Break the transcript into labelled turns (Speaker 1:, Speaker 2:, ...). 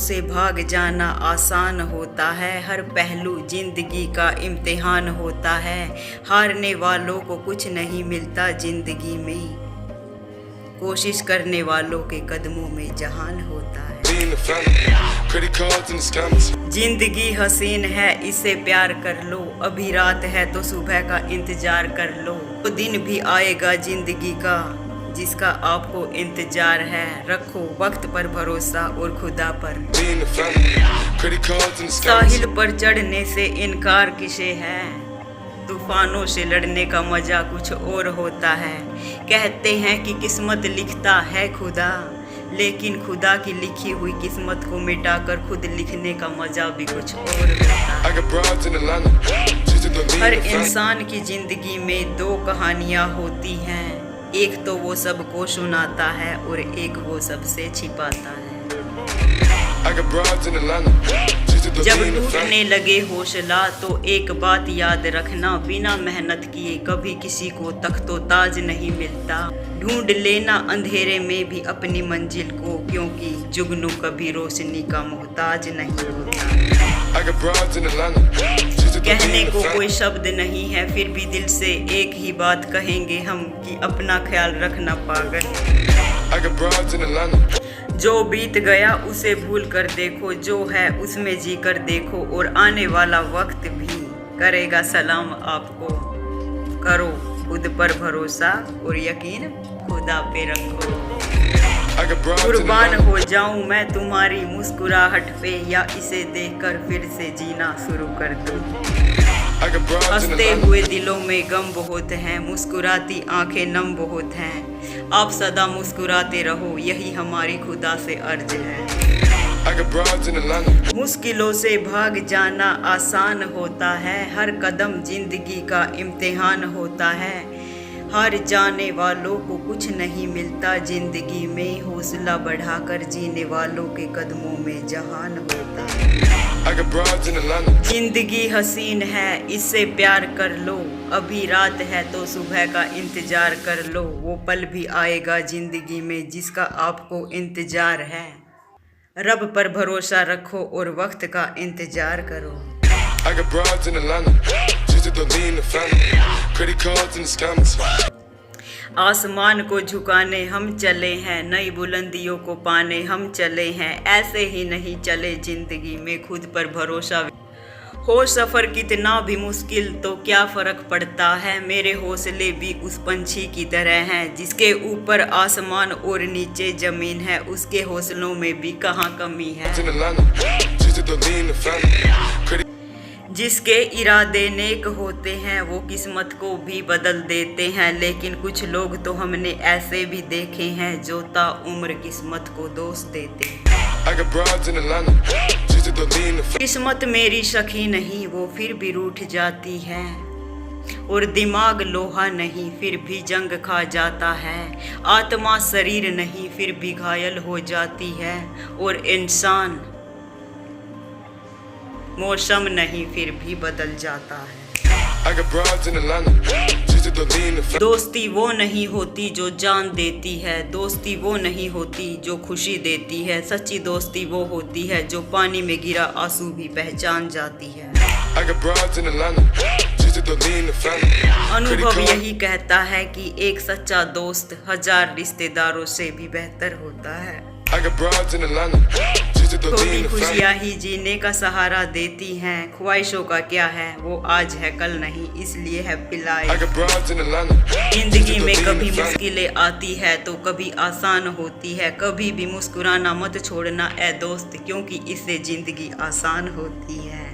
Speaker 1: से भाग जाना आसान होता है, हर पहलू जिंदगी का इम्तिहान होता है। हारने वालों को कुछ नहीं मिलता जिंदगी में, कोशिश करने वालों के कदमों में जहान होता है। जिंदगी हसीन है, इसे प्यार कर लो, अभी रात है तो सुबह का इंतजार कर लो। तो दिन भी आएगा जिंदगी का जिसका आपको इंतजार है, रखो वक्त पर भरोसा और खुदा पर। साहिल पर चढ़ने से इनकार किसे है, तूफानों से लड़ने का मजा कुछ और होता है। कहते हैं कि किस्मत लिखता है खुदा, लेकिन खुदा की लिखी हुई किस्मत को मिटाकर खुद लिखने का मजा भी कुछ और होता है। हर इंसान की जिंदगी में दो कहानियां होती हैं, एक तो वो सबको सुनाता है और एक वो सबसे छिपाता है। जब टूटने लगे हौसला तो एक बात याद रखना, बिना मेहनत किए कभी किसी को तख्तो ताज नहीं मिलता। ढूंढ लेना अंधेरे में भी अपनी मंजिल को, क्योंकि जुगनू कभी रोशनी का मोहताज नहीं होता। कहने को कोई शब्द नहीं है, फिर भी दिल से एक ही बात कहेंगे हम कि अपना ख्याल रखना पागल। जो बीत गया उसे भूल कर देखो, जो है उसमें जी कर देखो, और आने वाला वक्त भी करेगा सलाम आपको। करो खुद पर भरोसा और यकीन खुदा पे रखो। कुर्बान हो जाऊं मैं तुम्हारी मुस्कुराहट पे, या इसे देखकर फिर से जीना शुरू कर दूं। हंसते हुए दिलों में गम बहुत हैं, मुस्कुराती आंखें नम बहुत हैं। आप सदा मुस्कुराते रहो, यही हमारी खुदा से अर्ज है। मुश्किलों से भाग जाना आसान होता है, हर कदम जिंदगी का इम्तिहान होता है। हार जाने वालों को कुछ नहीं मिलता जिंदगी में, हौसला बढ़ाकर जीने वालों के कदमों में जहान होता है। जिंदगी हसीन है, इससे प्यार कर लो, अभी रात है तो सुबह का इंतजार कर लो। वो पल भी आएगा जिंदगी में जिसका आपको इंतजार है, रब पर भरोसा रखो और वक्त का इंतजार करो। आसमान को झुकाने हम चले हैं, नई बुलंदियों को पाने हम चले हैं। ऐसे ही नहीं चले जिंदगी में, खुद पर भरोसा हो सफर कितना भी मुश्किल तो क्या फर्क पड़ता है। मेरे हौसले भी उस पंछी की तरह हैं, जिसके ऊपर आसमान और नीचे जमीन है, उसके हौसलों में भी कहाँ कमी है। जिसके इरादे नेक होते हैं वो किस्मत को भी बदल देते हैं, लेकिन कुछ लोग तो हमने ऐसे भी देखे हैं जो ताउम्र किस्मत को दोष देते हैं। किस्मत मेरी सखी नहीं, वो फिर भी रूठ जाती है, और दिमाग लोहा नहीं फिर भी जंग खा जाता है। आत्मा शरीर नहीं फिर भी घायल हो जाती है, और इंसान मौसम नहीं फिर भी बदल जाता है। दोस्ती वो नहीं होती जो जान देती है, दोस्ती वो नहीं होती जो खुशी देती है। सच्ची दोस्ती वो होती है जो पानी में गिरा आंसू भी पहचान जाती है। अनुभव यही कहता है कि एक सच्चा दोस्त 1000 रिश्तेदारों से भी बेहतर होता है। थोड़ी खुशियाँ ही जीने का सहारा देती हैं, ख्वाहिशों का क्या है वो आज है कल नहीं, इसलिए हैप्पी लाइफ। जिंदगी में कभी मुश्किलें आती है तो कभी आसान होती है, कभी भी मुस्कुराना मत छोड़ना ए दोस्त, क्योंकि इससे जिंदगी आसान होती है।